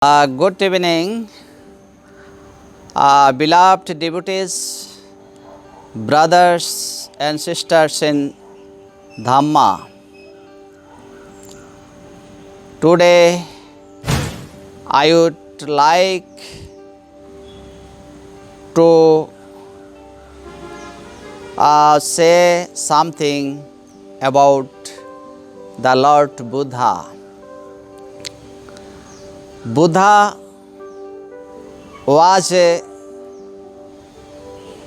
Good evening, beloved devotees, brothers and sisters in Dhamma. Today, I would like to say something about the Lord Buddha. Buddha was a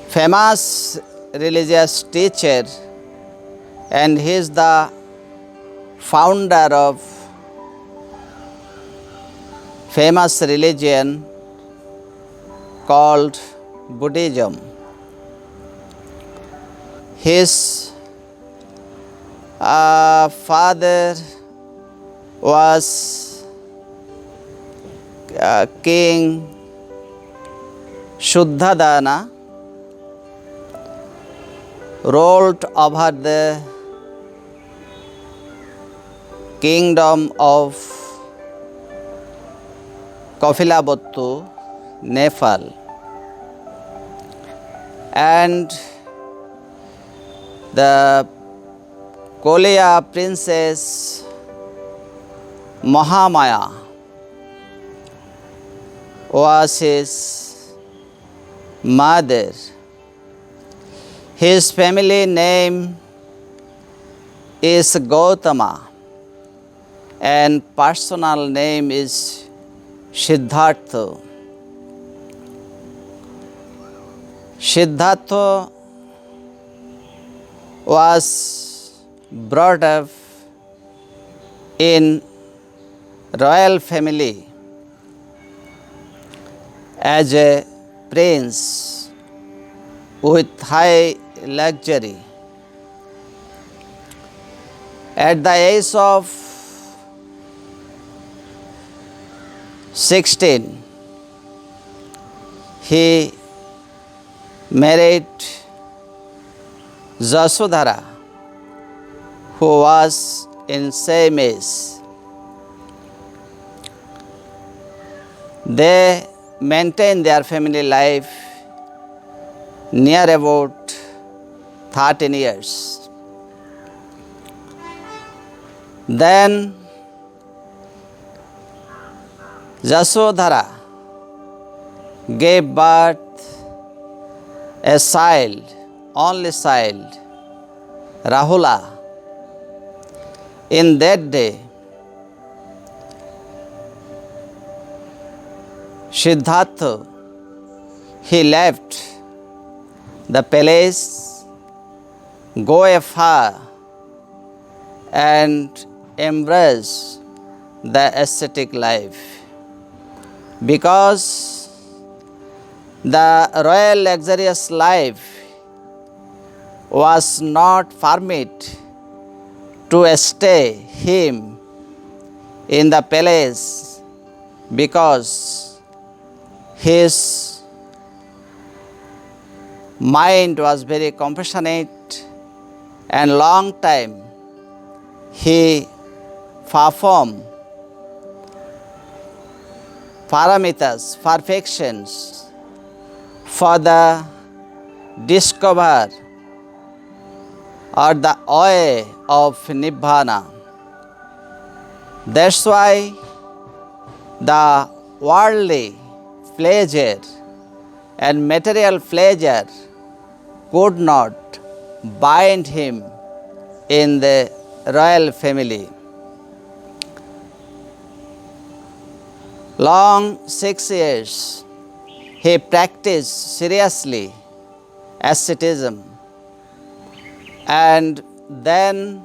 famous religious teacher, and he is the founder of famous religion called Buddhism. His father was King Shuddhadana, ruled over the kingdom of Kapilavastu, Nepal, and the Koliya princess Mahamaya was his mother. His family name is Gautama and personal name is Siddhartha. Siddhartha was brought up in royal family as a prince with high luxury. At the age of 16, he married Jasodhara, who was in same age. They maintained their family life near about 13 years. Then Jasodhara gave birth a child, only child, Rahula. In that day, Siddhartha, he left the palace, go afar and embrace the ascetic life, because the royal luxurious life was not permit to stay him in the palace, because his mind was very compassionate, and long time he performed paramitas, perfections for the discover or the way of Nibbana. That's why the worldly pleasure and material pleasure could not bind him in the royal family. Long 6 years he practiced seriously asceticism, and then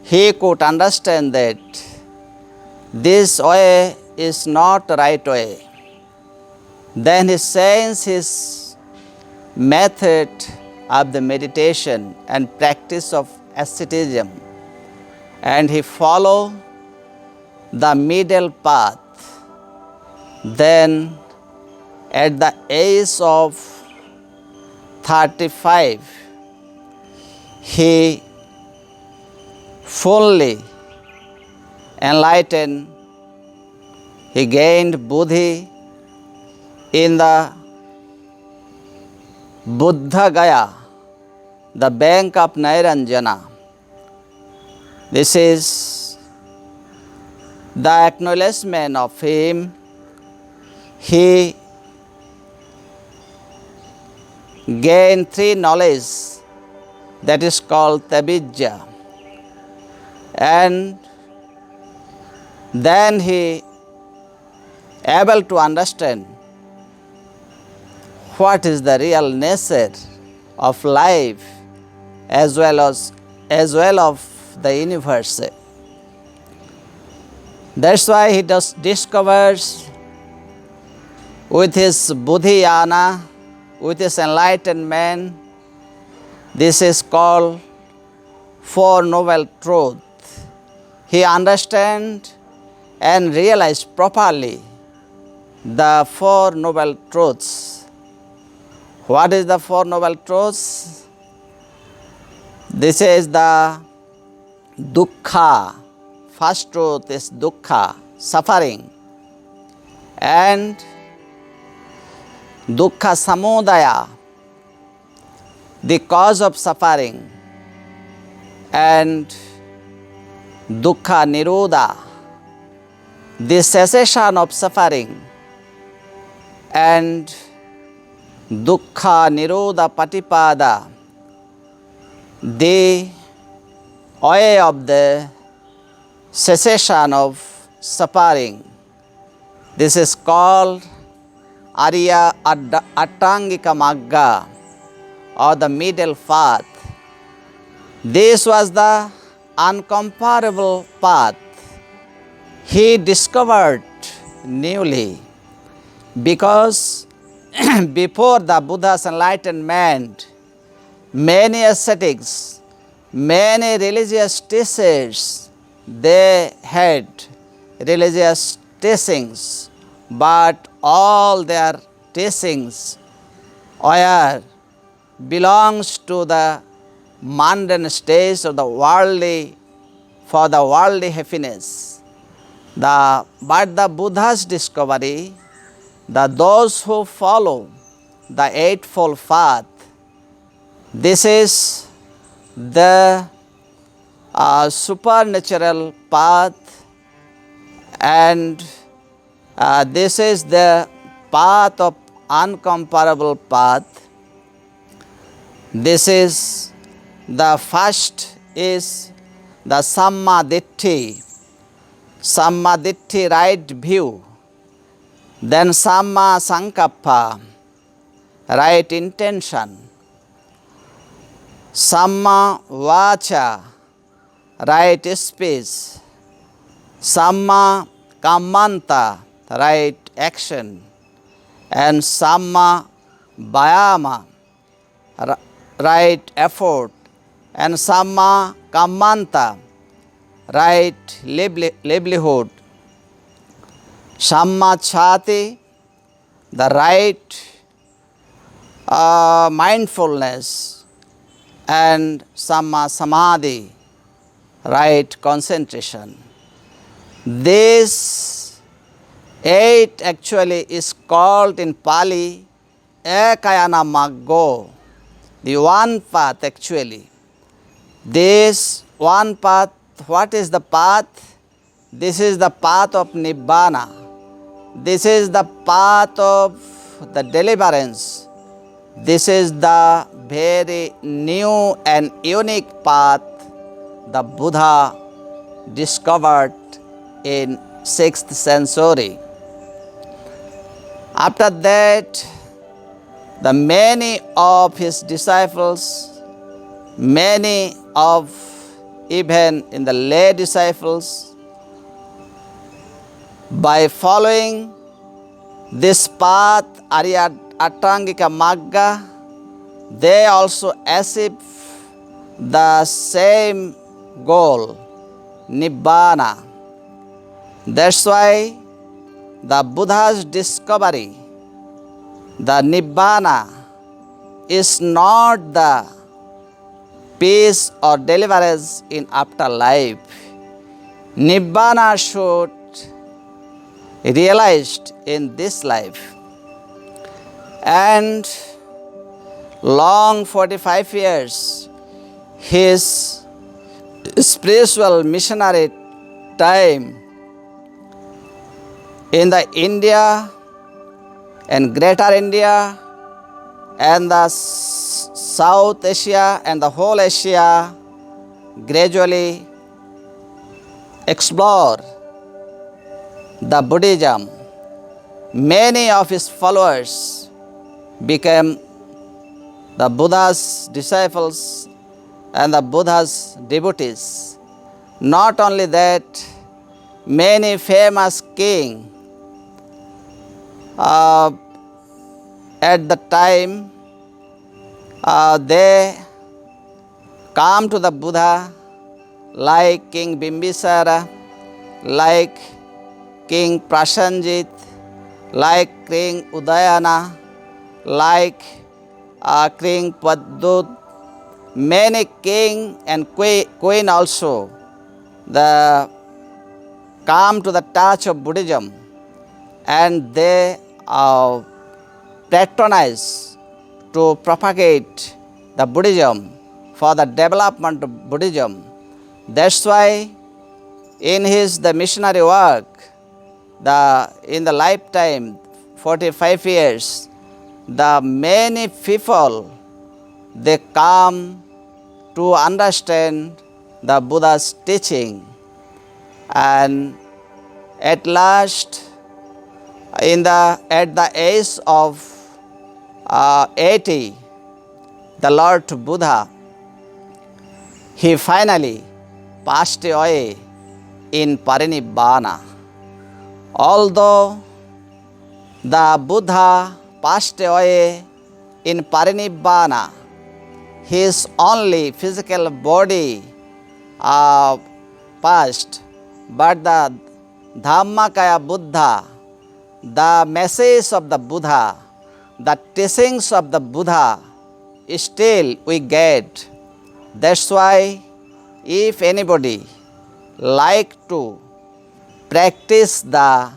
he could understand that this way is not the right way. Then he changed his method of the meditation and practice of asceticism, and he followed the middle path. Then at the age of 35, he fully enlightened He gained Buddhi in the Buddha Gaya, the bank of Nairanjana. This is the acknowledgement of him. He gained three knowledge, that is called Tabijja, and then he able to understand what is the real nature of life as well of the universe. That's why he discovers with his Buddhiyana, with his enlightenment. This is called Four Noble Truths. He understands and realizes properly the Four Noble Truths. What is the Four Noble Truths? This is the Dukkha. First truth is Dukkha, suffering, and Dukkha Samudaya, the cause of suffering, and Dukkha Nirodha, the cessation of suffering, and Dukkha Nirodha Patipada, the way of the cessation of suffering. This is called Arya Attangika Magga, or the middle path. This was the uncomparable path he discovered newly, because before the Buddha's enlightenment, many ascetics, many religious teachers, they had religious teachings, but all their teachings belongs to the mundane stage of the worldly, for the worldly happiness. But the Buddha's discovery, those who follow the Eightfold Path, this is the supernatural path, and this is the path of uncomparable path. This is the first is the Sammaditthi, right view, then Samma Sankappa, right intention, Samma Vacha, right speech, Samma Kammanta, right action, and Samma Vayama, right effort, and Samma Kammanta, right livelihood, Samma Chati, the right mindfulness, and Samma Samadhi, right concentration. This 8 actually is called in Pali Ekayana Maggo, the one path actually. This one path, what is the path? This is the path of Nibbana. This is the path of the deliverance. This is the very new and unique path the Buddha discovered in 6th century. After that, the many of his disciples, many of even in the lay disciples, by following this path, Arya Attangika Magga, they also achieve the same goal, Nibbana. That's why the Buddha's discovery, the Nibbana, is not the peace or deliverance in afterlife. Nibbana should realized in this life. And long 45 years, his spiritual missionary time in the India and Greater India and the South Asia and the whole Asia gradually explore the Buddhism. Many of his followers became the Buddha's disciples and the Buddha's devotees. Not only that, many famous kings at the time they come to the Buddha, like King Bimbisara, like King Prasenjit, like King Udayana, like King Padut, many king and queen also the come to the touch of Buddhism, and they patronize to propagate the Buddhism for the development of Buddhism. That's why in the missionary work, in the lifetime 45 years, the many people they come to understand the Buddha's teaching, and at last at the age of 80, the Lord Buddha, he finally passed away in Parinibbana. Although the Buddha passed away in Parinibbana, his only physical body passed, but the Dhammakaya Buddha, the message of the Buddha, the teachings of the Buddha, still we get. That's why if anybody like to practice the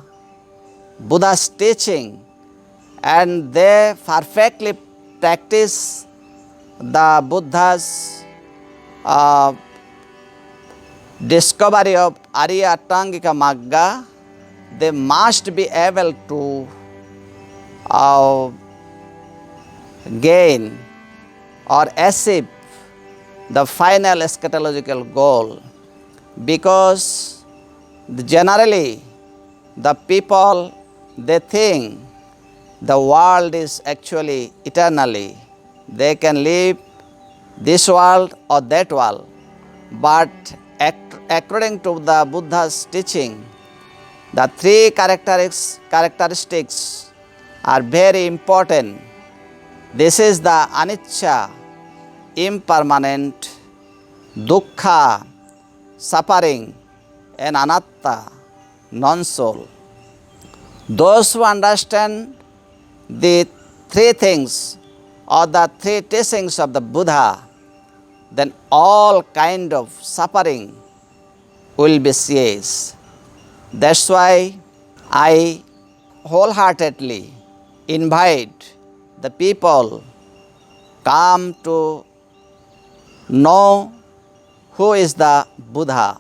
Buddha's teaching and they perfectly practice the Buddha's discovery of Arya Atangika Magga, they must be able to gain or achieve the final eschatological goal, because generally the people they think the world is actually eternally. They can live this world or that world, but according to the Buddha's teaching, the three characteristics are very important. This is the anicca, impermanent, dukkha, suffering, and anatta, non-soul. Those who understand the three things or the three teachings of the Buddha, then all kind of suffering will be ceased. That's why I wholeheartedly invite the people come to know who is the Buddha.